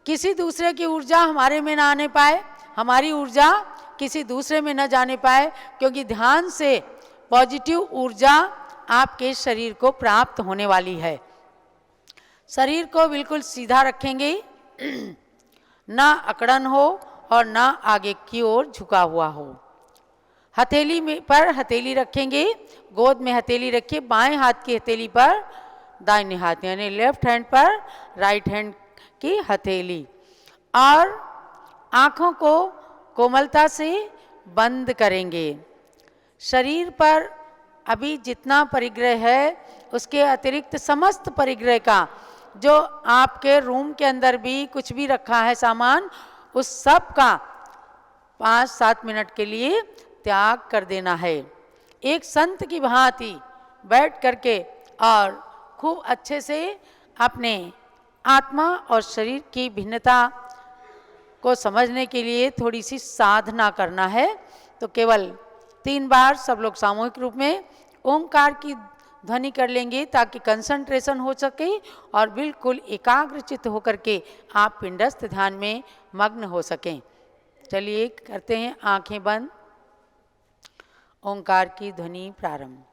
[SPEAKER 2] किसी दूसरे की ऊर्जा हमारे में ना आने पाए, हमारी ऊर्जा किसी दूसरे में न जाने पाए, क्योंकि ध्यान से पॉजिटिव ऊर्जा आपके शरीर को प्राप्त होने वाली है। शरीर को बिल्कुल सीधा रखेंगे, ना अकड़न हो और ना आगे की ओर झुका हुआ हो। हथेली में पर हथेली रखेंगे, गोद में हथेली रखिए, बाएं हाथ की हथेली पर दाहिने हाथ यानी लेफ्ट हैंड पर राइट हैंड की हथेली, और आँखों को कोमलता से बंद करेंगे। शरीर पर अभी जितना परिग्रह है, उसके अतिरिक्त समस्त परिग्रह का, जो आपके रूम के अंदर भी कुछ भी रखा है सामान, उस सब का 5-7 मिनट के लिए त्याग कर देना है। एक संत की भांति बैठ करके और खूब अच्छे से अपने आत्मा और शरीर की भिन्नता को समझने के लिए थोड़ी सी साधना करना है। तो केवल 3 बार सब लोग सामूहिक रूप में ओंकार की ध्वनि कर लेंगे, ताकि कंसंट्रेशन हो सके और बिल्कुल एकाग्रचित्त होकर के आप पिंडस्थ ध्यान में मग्न हो सकें। चलिए करते हैं, आंखें बंद, ओंकार की ध्वनि प्रारंभ।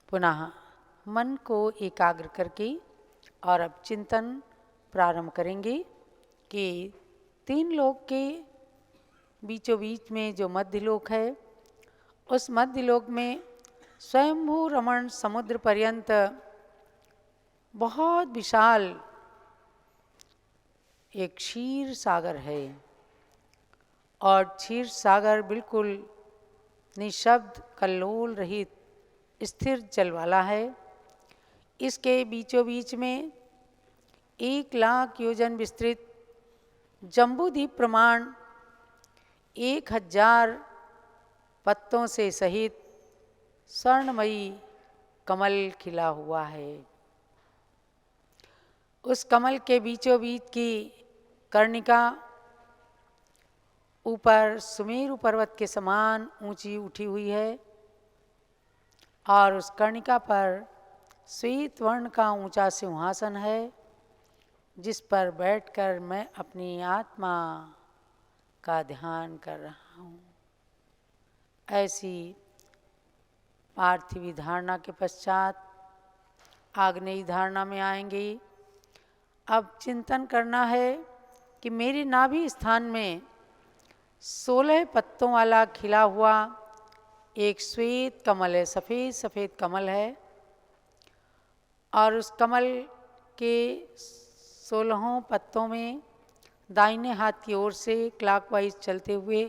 [SPEAKER 2] पुनः मन को एकाग्र करके और अब चिंतन प्रारंभ करेंगे कि 3 लोक के बीचों बीच में जो मध्य लोक है, उस मध्य लोक में स्वयंभू रमण समुद्र पर्यंत बहुत विशाल एक क्षीर सागर है, और क्षीर सागर बिल्कुल निशब्द कल्लोल रहित स्थिर जल वाला है। इसके बीचों बीच में 1 लाख योजन विस्तृत जम्बूद्वीप प्रमाण 1000 पत्तों से सहित स्वर्णमयी कमल खिला हुआ है। उस कमल के बीचों बीच की कर्णिका ऊपर सुमेरु पर्वत के समान ऊंची उठी हुई है, और उस कर्णिका पर श्वेत वर्ण का ऊंचा सिंहासन है, जिस पर बैठकर मैं अपनी आत्मा का ध्यान कर रहा हूँ। ऐसी पार्थिवी धारणा के पश्चात आग्नेयी धारणा में आएंगे। अब चिंतन करना है कि मेरे नाभि स्थान में 16 पत्तों वाला खिला हुआ एक श्वेत कमल है, सफ़ेद सफ़ेद कमल है, और उस कमल के 16 पत्तों में दाहिने हाथ की ओर से क्लॉकवाइज चलते हुए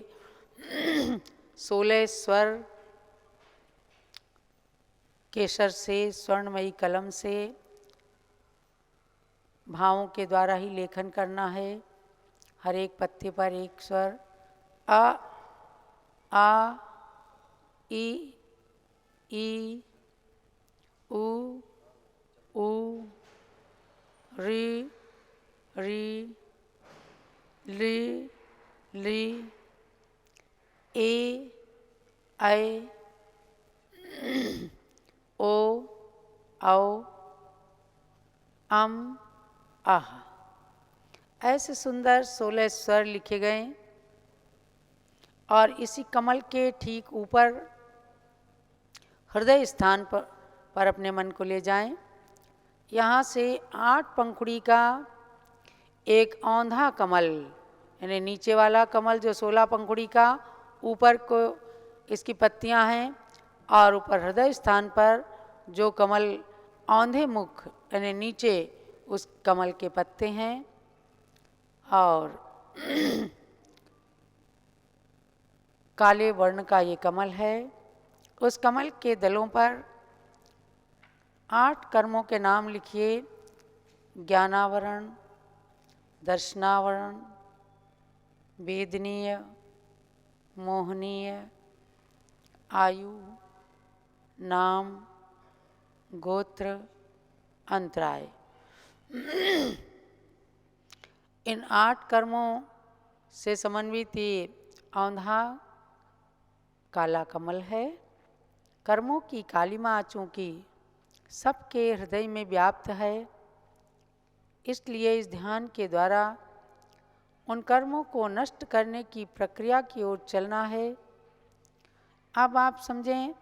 [SPEAKER 2] 16 स्वर केसर से स्वर्णमयी कलम से भावों के द्वारा ही लेखन करना है। हर एक पत्ते पर एक स्वर आ ई उ री ली ए ऐ ओ औ आह। ऐसे सुंदर 16 स्वर लिखे गए और इसी कमल के ठीक ऊपर हृदय स्थान पर अपने मन को ले जाएं। यहाँ से 8 पंखुड़ी का एक औंधा कमल, यानी नीचे वाला कमल जो 16 पंखुड़ी का, ऊपर को इसकी पत्तियाँ हैं, और ऊपर हृदय स्थान पर जो कमल औंधे मुख यानी नीचे उस कमल के पत्ते हैं, और काले वर्ण का ये कमल है। उस कमल के दलों पर 8 कर्मों के नाम लिखिए। ज्ञानावरण, दर्शनावरण, वेदनीय, मोहनीय, आयु, नाम, गोत्र, अंतराय। इन 8 कर्मों से समन्वित ये औंधा काला कमल है। कर्मों की कालिमा चूँकि सबके हृदय में व्याप्त है, इसलिए इस ध्यान के द्वारा उन कर्मों को नष्ट करने की प्रक्रिया की ओर चलना है। अब आप समझें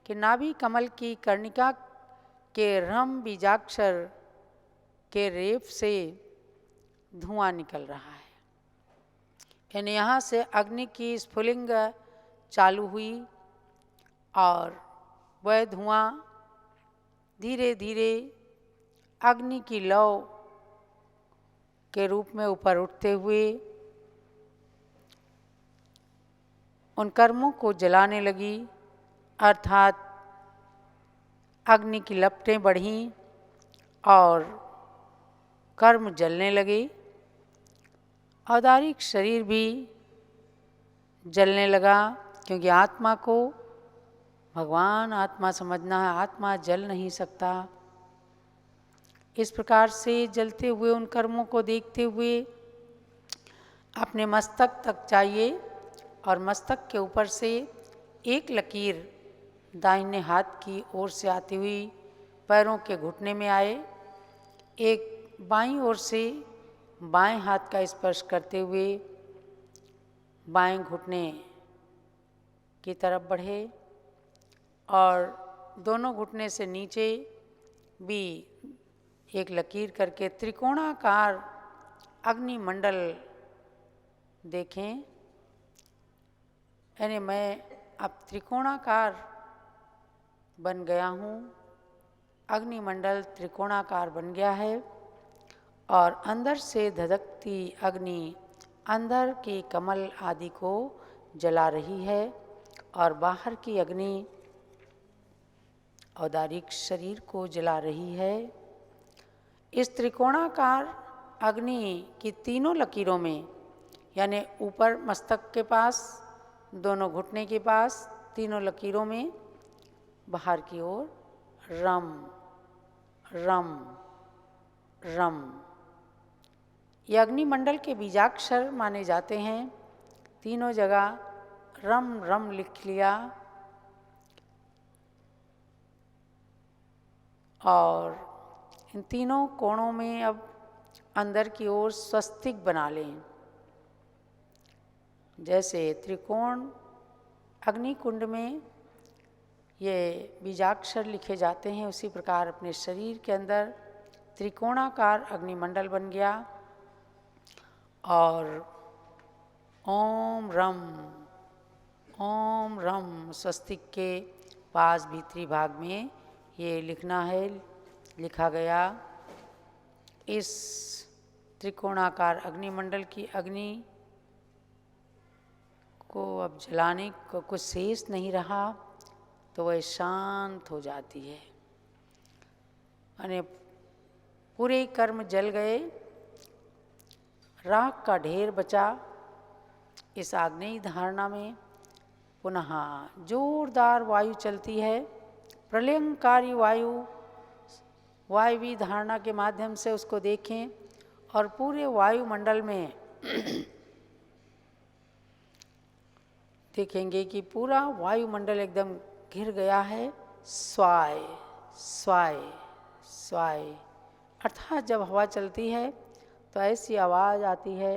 [SPEAKER 2] कि नाभि कमल की कर्णिका के रम बीजाक्षर के रेप से धुआं निकल रहा है, यानी यहाँ से अग्नि की स्फुलिंग चालू हुई और वह धुआं धीरे धीरे अग्नि की लौ के रूप में ऊपर उठते हुए उन कर्मों को जलाने लगी, अर्थात अग्नि की लपटें बढ़ीं और कर्म जलने लगे। औदारिक शरीर भी जलने लगा, क्योंकि आत्मा को भगवान आत्मा समझना है, आत्मा जल नहीं सकता। इस प्रकार से जलते हुए उन कर्मों को देखते हुए अपने मस्तक तक जाइए, और मस्तक के ऊपर से एक लकीर दाहिने हाथ की ओर से आती हुई पैरों के घुटने में आए, एक बाईं ओर से बाएं हाथ का स्पर्श करते हुए बाएं घुटने की तरफ बढ़े, और दोनों घुटने से नीचे भी एक लकीर करके त्रिकोणाकार अग्निमंडल देखें। यानी मैं अब त्रिकोणाकार बन गया हूँ, अग्निमंडल त्रिकोणाकार बन गया है, और अंदर से धधकती अग्नि अंदर के कमल आदि को जला रही है, और बाहर की अग्नि औदारिक शरीर को जला रही है। इस त्रिकोणाकार अग्नि की तीनों लकीरों में, यानी ऊपर मस्तक के पास, दोनों घुटने के पास, तीनों लकीरों में बाहर की ओर रम रम रम, ये अग्निमंडल के बीजाक्षर माने जाते हैं। तीनों जगह रम रम लिख लिया, और इन तीनों कोणों में अब अंदर की ओर स्वस्तिक बना लें। जैसे त्रिकोण अग्नि कुंड में ये बीजाक्षर लिखे जाते हैं, उसी प्रकार अपने शरीर के अंदर त्रिकोणाकार अग्निमंडल बन गया और ओम रम स्वस्तिक के पास भीतरी भाग में ये लिखना है, लिखा गया। इस त्रिकोणाकार अग्निमंडल की अग्नि को अब जलाने को कुछ शेष नहीं रहा तो वह शांत हो जाती है, यानी पूरे कर्म जल गए, राख का ढेर बचा। इस आग्नेय धारणा में पुनः जोरदार वायु चलती है, प्रलयंकारी वायुवी धारणा के माध्यम से उसको देखें और पूरे वायुमंडल में देखेंगे कि पूरा वायुमंडल एकदम घिर गया है। स्वाय स्वाय स्वाय अर्थात जब हवा चलती है तो ऐसी आवाज़ आती है,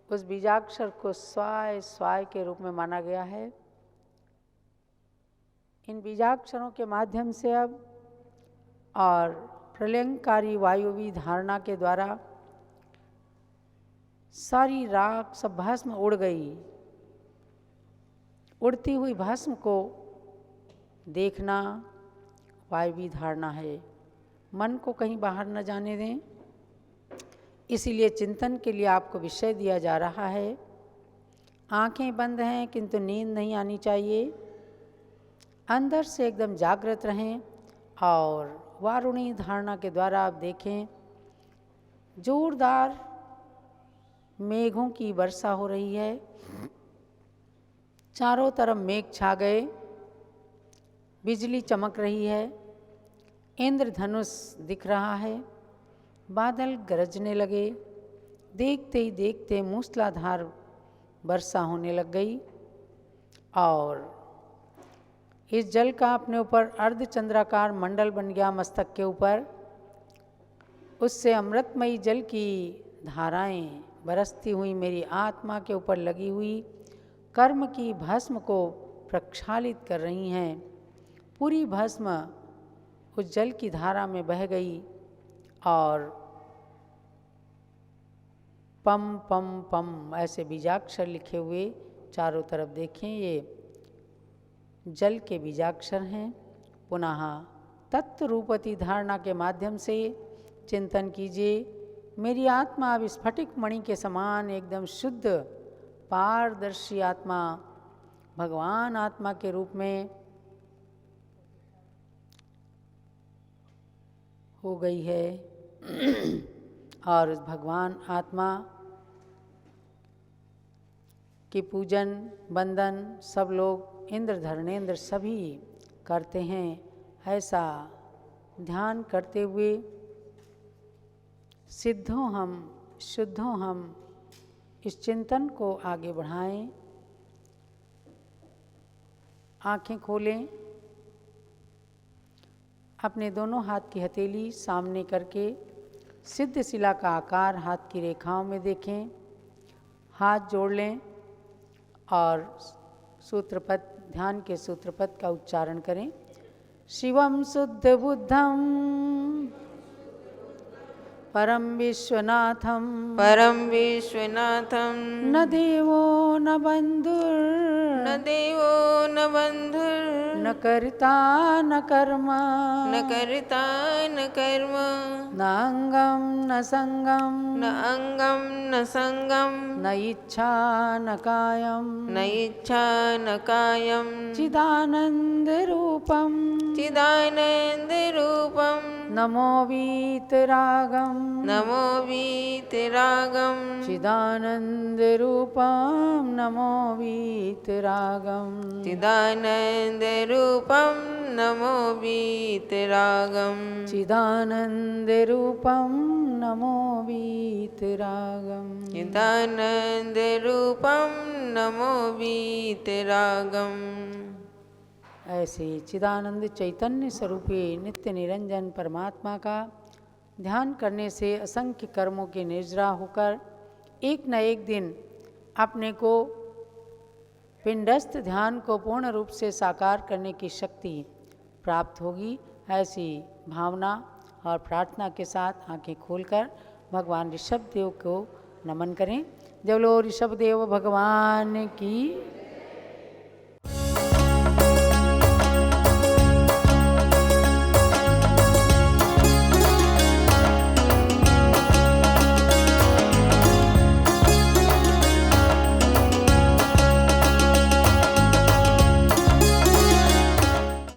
[SPEAKER 2] उस बीजाक्षर को स्वाय स्वाय के रूप में माना गया है। इन बीजाक्षरों के माध्यम से अब और प्रलयंकारी वायुवी धारणा के द्वारा सारी राख सब भस्म उड़ गई। उड़ती हुई भस्म को देखना वायुवी धारणा है, मन को कहीं बाहर न जाने दें। इसीलिए चिंतन के लिए आपको विषय दिया जा रहा है। आंखें बंद हैं किंतु नींद नहीं आनी चाहिए, अंदर से एकदम जागृत रहें और वारुणी धारणा के द्वारा आप देखें जोरदार मेघों की वर्षा हो रही है, चारों तरफ मेघ छा गए, बिजली चमक रही है, इंद्रधनुष दिख रहा है, बादल गरजने लगे, देखते ही देखते मूसलाधार वर्षा होने लग गई और इस जल का अपने ऊपर अर्धचंद्राकार मंडल बन गया मस्तक के ऊपर। उससे अमृतमयी जल की धाराएं बरसती हुई मेरी आत्मा के ऊपर लगी हुई कर्म की भस्म को प्रक्षालित कर रही हैं। पूरी भस्म उस जल की धारा में बह गई और पम पम पम ऐसे बीजाक्षर लिखे हुए चारों तरफ देखें, ये जल के बीजाक्षर हैं। पुनः तत्व रूपति धारणा के माध्यम से चिंतन कीजिए, मेरी आत्मा अब स्फटिक मणि के समान एकदम शुद्ध पारदर्शी आत्मा भगवान आत्मा के रूप में हो गई है और उस भगवान आत्मा की पूजन वंदन सब लोग इंद्र धर्मेंद्र सभी करते हैं। ऐसा ध्यान करते हुए सिद्धों हम शुद्धों हम इस चिंतन को आगे बढ़ाएं। आंखें खोलें, अपने दोनों हाथ की हथेली सामने करके सिद्ध शिला का आकार हाथ की रेखाओं में देखें, हाथ जोड़ लें और सूत्रपद ध्यान के सूत्रपद का उच्चारण करें। शिवम शुद्ध बुद्धम परम विश्वनाथम न देवो न बंधुर
[SPEAKER 3] न बंधुर
[SPEAKER 2] न कर्ता न कर्म
[SPEAKER 3] न कर्म
[SPEAKER 2] न अंगम न संगम
[SPEAKER 3] न अंगम न संगम
[SPEAKER 2] न इच्छा न कायम
[SPEAKER 3] न इच्छा न कायम
[SPEAKER 2] चिदानंद रूपम नमो वीतरागम चिदानंद रूपम नमो वीतरागम
[SPEAKER 3] चिदानंद रूपम नमो वीतरागम
[SPEAKER 2] चिदानंद रूपम नमो वीतरागम
[SPEAKER 3] चिदानंद रूपम नमो वीतरागम।
[SPEAKER 2] ऐसे चिदानंद चैतन्य स्वरूपे नित्य निरंजन परमात्मा का ध्यान करने से असंख्य कर्मों के निर्जरा होकर एक न एक दिन अपने को पिंडस्थ ध्यान को पूर्ण रूप से साकार करने की शक्ति प्राप्त होगी। ऐसी भावना और प्रार्थना के साथ आंखें खोलकर भगवान ऋषभ देव को नमन करें। जब लो ऋषभ देव भगवान की